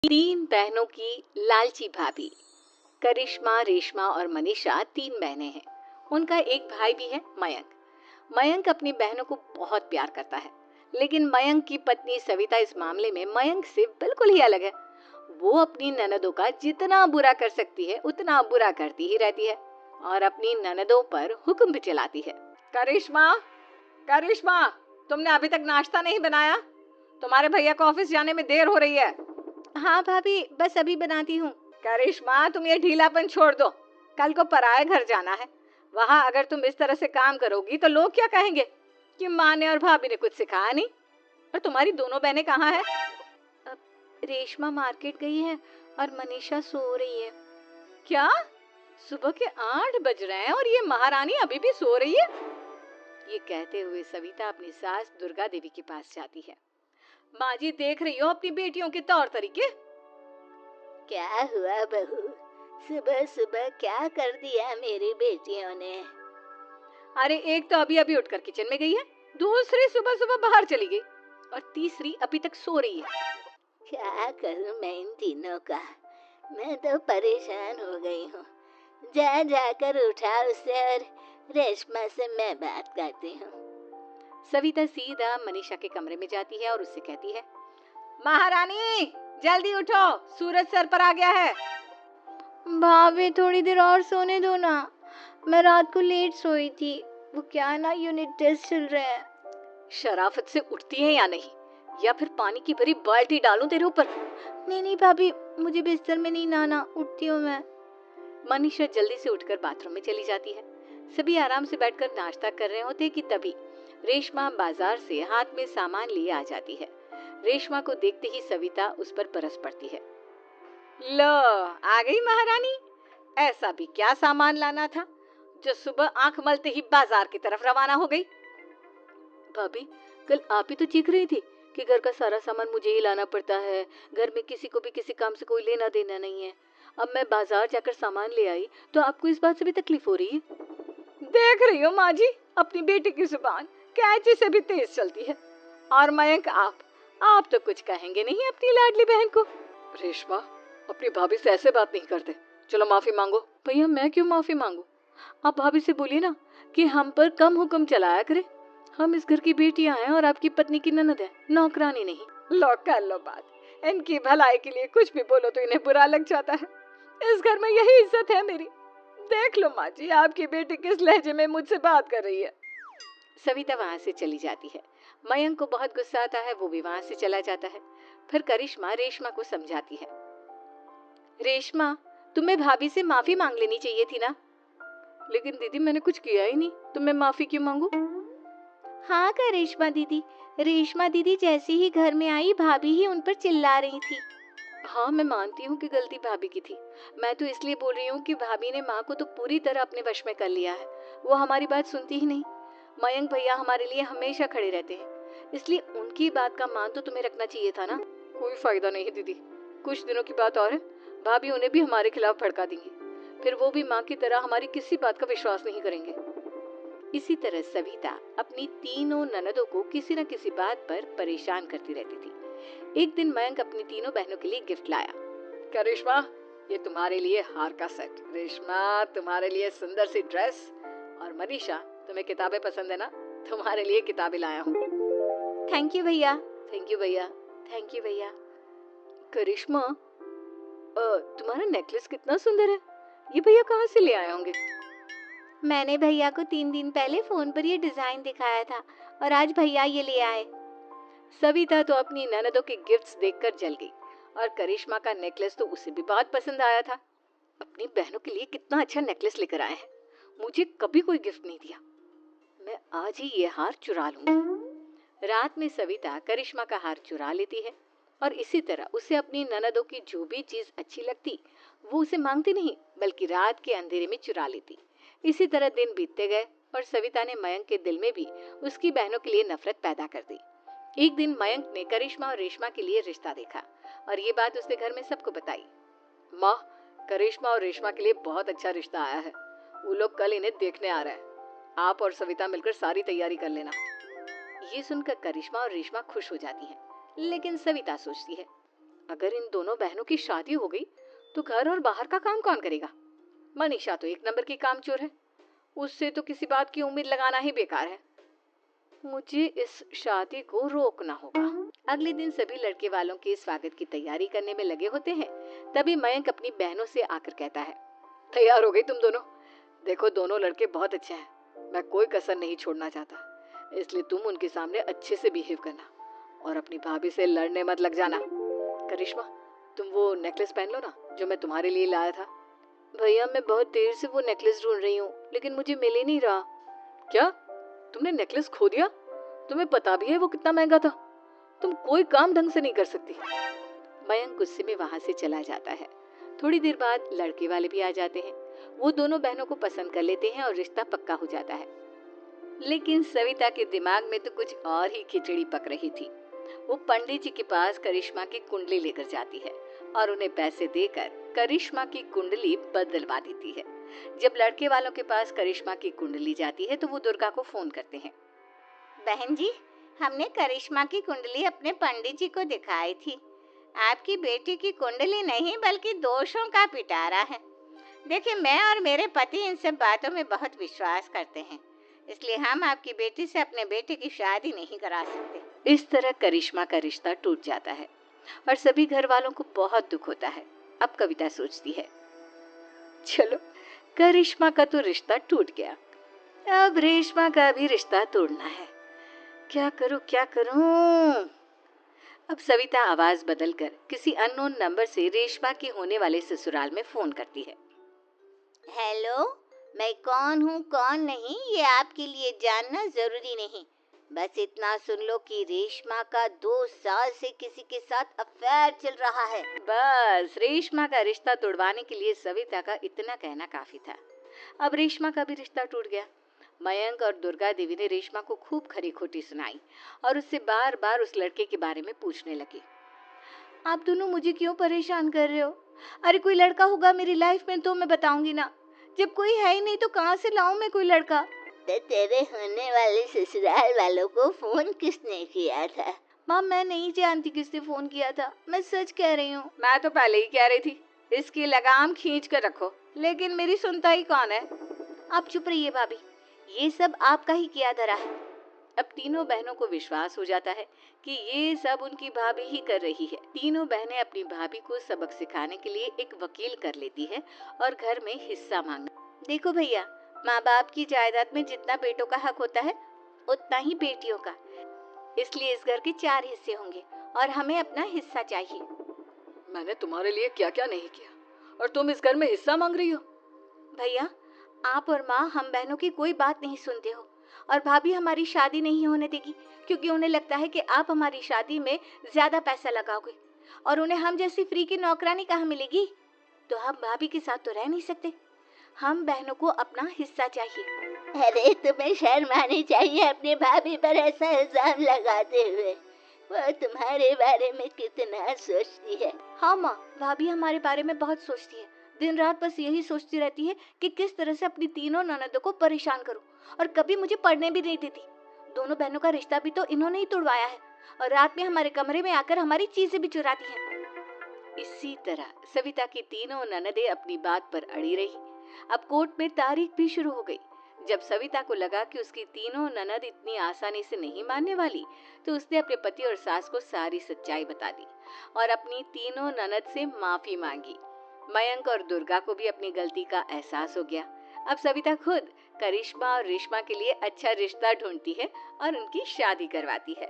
तीन बहनों की लालची भाभी। करिश्मा, रेशमा और मनीषा तीन बहनें हैं। उनका एक भाई भी है, मयंक। मयंक अपनी बहनों को बहुत प्यार करता है, लेकिन मयंक की पत्नी सविता इस मामले में मयंक से बिल्कुल ही अलग है। वो अपनी ननदों का जितना बुरा कर सकती है उतना बुरा करती ही रहती है और अपनी ननदों पर हुक्म भी चलाती है। करिश्मा, करिश्मा, तुमने अभी तक नाश्ता नहीं बनाया? तुम्हारे भैया को ऑफिस जाने में देर हो रही है। हाँ भाभी, बस अभी बनाती हूँ। करिश्मा, तुम ये ढीलापन छोड़ दो। कल को पराये घर जाना है। वहाँ अगर तुम इस तरह से काम करोगी तो लोग क्या कहेंगे कि माँ ने और भाभी ने कुछ सिखाया नहीं। और तुम्हारी दोनों बहनें कहाँ हैं? रेशमा मार्केट गई है और मनीषा सो रही है। क्या? सुबह के 8 बज रहे हैं और ये महारानी अभी भी सो रही है? ये कहते हुए सविता अपनी सास दुर्गा देवी के पास जाती है। माँ जी, देख रही हो अपनी बेटियों के तौर तरीके? क्या हुआ बहू, सुबह सुबह क्या कर दिया मेरी बेटियों ने? अरे, एक तो अभी अभी उठकर किचन में गई है, दूसरी सुबह सुबह बाहर चली गई और तीसरी अभी तक सो रही है। क्या करूं मैं इन तीनों का? मैं तो परेशान हो गई हूँ। जा जाकर उठा उसे और रेशमा से मैं बात करती हूँ। सविता सीधा मनीषा के कमरे में जाती है और उससे कहती है, महारानी जल्दी उठो, सूरज सर पर आ गया है। भाभी, थोड़ी देर और सोने दो ना, मैं रात को लेट सोई थी। वो क्या ना, यूनिट टेस्ट चल रहे हैं। शराफत से उठती है या नहीं, या फिर पानी की भरी बाल्टी डालूं तेरे ऊपर? नहीं नहीं भाभी, मुझे बिस्तर में नहीं लाना, उठती हूँ मैं। मनीषा जल्दी से उठकर बाथरूम में चली जाती है। सभी आराम से बैठकर नाश्ता कर रहे होते कि तभी रेशमा बाजार से हाथ में सामान लिए आ जाती है। रेशमा को देखते ही सविता उस पर बरस पड़ती है। लो, आ गई महारानी। ऐसा भी क्या सामान लाना था जो सुबह आंख मलते ही बाजार की तरफ रवाना हो गई? भाभी, कल आप ही तो चीख रही थी कि घर का सारा सामान मुझे ही लाना पड़ता है, घर में किसी को भी किसी काम से कोई लेना देना नहीं है। अब मैं बाजार जाकर सामान ले आई तो आपको इस बात से भी तकलीफ हो रही है? देख रही हो माँ जी, अपनी बेटी की जुबान कैंची से भी तेज चलती है। और मयंक, आप तो कुछ कहेंगे नहीं अपनी लाडली बहन को? रेशमा, अपनी भाभी से ऐसे बात नहीं करते। चलो माफी मांगो। भैया, मैं क्यों माफी मांगू? आप भाभी से बोलिए ना कि हम पर कम हुक्म चलाया करे। हम इस घर की बेटियां हैं और आपकी पत्नी की ननद है, नौकरानी नहीं। लो कर लो बात। इनकी भलाई के लिए कुछ भी बोलो तो इन्हें बुरा लग जाता है। इस घर में यही इज्जत है मेरी। देख लो माँ जी, आपकी बेटी किस लहजे में मुझसे बात कर रही है। सविता वहां से चली जाती है। मयंक को बहुत गुस्सा आता है, वो भी वहां से चला जाता है। फिर करिश्मा रेशमा को समझाती है, रेशमा, तुम्हें भाभी से माफी मांग लेनी चाहिए थी ना। लेकिन दीदी, मैंने कुछ किया ही नहीं तो मैं माफी क्यों मांगू? हाँ रेशमा दीदी जैसे ही घर में आई, भाभी ही उन पर चिल्ला रही थी। हाँ, मैं मानती हूँ कि गलती भाभी की थी। मैं तो इसलिए बोल रही हूँ कि भाभी ने माँ को तो पूरी तरह अपने वश में कर लिया है। वो हमारी बात सुनती ही नहीं। मयंक भैया हमारे लिए हमेशा खड़े रहते हैं, इसलिए उनकी बात का मान तो तुम्हें रखना चाहिए था ना। कोई फायदा नहीं दीदी, कुछ दिनों की बात और है, भाभी उन्हें भी हमारे खिलाफ भड़का देंगी। फिर वो भी माँ की तरह हमारी किसी बात का विश्वास नहीं करेंगे। इसी तरह सविता अपनी तीनों ननदों को किसी न किसी बात पर परेशान करती रहती थी। एक दिन मयंक अपनी तीनों बहनों के लिए गिफ्ट लाया। क्या रेशमा, ये तुम्हारे लिए हार का सेट। रेशमा, तुम्हारे लिए सुंदर सी ड्रेस। और मनीषा, तुम्हें किताबें पसंद है ना, तुम्हारे लिए किताबें लाया हूँ। थैंक यू भैया। थैंक यू भैया। थैंक यू भैया। करिश्मा, तुम्हारा नेकलेस कितना सुंदर है। ये भैया कहाँ से ले आए होंगे? मैंने भैया को 3 दिन पहले फोन पर ये डिजाइन दिखाया था और आज भैया ये ले आए। सविता तो अपनी ननदों के गिफ्ट्स देखकर जल गई और करिश्मा का नेकलेस तो उसे भी बहुत पसंद आया था। अपनी बहनों के लिए कितना अच्छा नेकलेस लेकर आए हैं, मुझे कभी कोई गिफ्ट नहीं दिया। मैं आज ही ये हार चुरा लूंगी। रात में सविता करिश्मा का हार चुरा लेती है और इसी तरह उसे अपनी ननदों की जो भी चीज अच्छी लगती वो उसे मांगती नहीं, बल्कि रात के अंधेरे में चुरा लेती। इसी तरह दिन बीतते गए और सविता ने मयंक के दिल में भी उसकी बहनों के लिए नफरत पैदा कर दी। एक दिन मयंक ने करिश्मा और रेशमा के लिए रिश्ता देखा और ये बात उसने घर में सबको बताई। माँ, करिश्मा और रेशमा के लिए बहुत अच्छा रिश्ता आया है। वो लोग कल इन्हें देखने आ रहे हैं। आप और सविता मिलकर सारी तैयारी कर लेना। ये सुनकर करिश्मा और रेशमा खुश हो जाती हैं, लेकिन सविता सोचती है, अगर इन दोनों बहनों की शादी हो गई तो घर और बाहर का काम कौन करेगा? मनीषा तो एक नंबर की कामचोर है, उससे तो किसी बात की उम्मीद लगाना ही बेकार है। मुझे इस शादी को रोकना होगा। अगले दिन सभी लड़के वालों के स्वागत की तैयारी करने में लगे होते हैं। तभी मयंक अपनी बहनों से आकर कहता है, तैयार हो गई तुम दोनों? देखो दोनों लड़के बहुत अच्छे हैं, मैं कोई कसर नहीं छोड़ना चाहता, इसलिए तुम उनके सामने अच्छे से बिहेव करना और अपनी भाभी से लड़ने मत लग जाना। करिश्मा, तुम वो नेकलेस पहन लो ना जो मैं तुम्हारे लिए लाया था। भैया मैं बहुत देर से वो नेकलेस ढूंढ रही हूँ, लेकिन मुझे मिल ही नहीं रहा। क्या तुमने नेकलेस खो दिया? तुम्हें पता भी है वो कितना महंगा था? तुम कोई काम ढंग से नहीं कर सकती। मयंक गुस्से में वहां से चला जाता है। थोड़ी देर बाद लड़के वाले भी आ जाते हैं। वो दोनों बहनों को पसंद कर लेते हैं और रिश्ता पक्का हो जाता है। लेकिन सविता के दिमाग में तो कुछ और ही खिचड़ी पक रही थी। वो पंडित जी के पास करिश्मा की कुंडली लेकर जाती है और उन्हें पैसे देकर करिश्मा की कुंडली बदलवा देती है। जब लड़के वालों के पास करिश्मा की कुंडली जाती है तो वो दुर्गा को फोन करते हैं। बहन जी, हमने करिश्मा की कुंडली अपने पंडित जी को दिखाई थी। आपकी बेटी की कुंडली नहीं बल्कि दोषों का पिटारा है। देखिए, मैं और मेरे पति इन सब बातों में बहुत विश्वास करते हैं, इसलिए हम आपकी बेटी से अपने बेटे की शादी नहीं करा सकते। इस तरह करिश्मा का रिश्ता टूट जाता है और सभी घर वालों को बहुत दुख होता है। अब कविता सोचती है, चलो करिश्मा का तो रिश्ता टूट गया, अब रेशमा का भी रिश्ता तोड़ना है। क्या करूं क्या करूं? अब सविता आवाज बदलकर किसी अननोन नंबर से रेशमा के होने वाले ससुराल में फोन करती है। हेलो, मैं कौन हूँ कौन नहीं ये आपके लिए जानना जरूरी नहीं। बस इतना सुन लो कि रेशमा का 2 साल से किसी के साथ अफेयर चल रहा है। बस रेशमा का रिश्ता तोड़वाने के लिए सविता का इतना कहना काफी था। अब रेशमा का भी रिश्ता टूट गया। मयंक और दुर्गा देवी ने रेशमा को खूब खरी खोटी सुनाई और उससे बार बार उस लड़के के बारे में पूछने लगी। आप दोनों मुझे क्यों परेशान कर रहे हो? अरे कोई लड़का होगा मेरी लाइफ में तो मैं बताऊंगी ना, जब कोई है ही नहीं तो कहाँ से लाऊं मैं कोई लड़का? तो तेरे होने वाले ससुराल वालों को फोन किसने किया था? माँ मैं नहीं जानती किसने फोन किया था, मैं सच कह रही हूँ। मैं तो पहले ही कह रही थी इसकी लगाम खींच कर रखो, लेकिन मेरी सुनता ही कौन है। आप चुप रहिए भाभी, ये सब आपका ही किया धरा है। अब तीनों बहनों को विश्वास हो जाता है कि ये सब उनकी भाभी ही कर रही है। तीनों बहनें अपनी भाभी को सबक सिखाने के लिए एक वकील कर लेती है और घर में हिस्सा मांगना। देखो भैया, माँ बाप की जायदाद में जितना बेटों का हक होता है उतना ही बेटियों का, इसलिए इस घर के 4 हिस्से होंगे और हमें अपना हिस्सा चाहिए। मैंने तुम्हारे लिए क्या क्या नहीं किया और तुम इस घर में हिस्सा मांग रही हो? भैया, आप और माँ हम बहनों की कोई बात नहीं सुनते हो और भाभी हमारी शादी नहीं होने देगी क्योंकि उन्हें लगता है कि आप हमारी शादी में ज्यादा पैसा लगाओगे और उन्हें हम जैसी फ्री की नौकरानी कहाँ मिलेगी। तो हम भाभी के साथ तो रह नहीं सकते, हम बहनों को अपना हिस्सा चाहिए। अरे तुम्हें शर्म आनी चाहिए अपनी भाभी पर ऐसा इल्जाम लगाते हुए। वो तुम्हारे बारे में कितना सोचती है। हाँ माँ, भाभी हमारे बारे में बहुत सोचती है, दिन रात बस यही सोचती रहती है कि किस तरह से अपनी तीनों ननदों को परेशान करूं और कभी मुझे पढ़ने भी नहीं देती। दोनों बहनों का रिश्ता भी तो इन्होंने ही तोड़वाया है और रात में हमारे कमरे में आकर हमारी चीजें भी चुराती हैं। इसी तरह सविता की तीनों ननदें अपनी बात पर अड़ी रही। अब कोर्ट में तारीख भी शुरू हो गई। जब सविता को लगा कि उसकी तीनों ननद इतनी आसानी से नहीं मानने वाली, तो उसने अपने पति और सास को सारी सच्चाई बता दी और अपनी तीनों ननद से माफी मांगी। मयंक और दुर्गा को भी अपनी गलती का एहसास हो गया। अब सविता खुद करिश्मा और रेशमा के लिए अच्छा रिश्ता ढूंढती है और उनकी शादी करवाती है।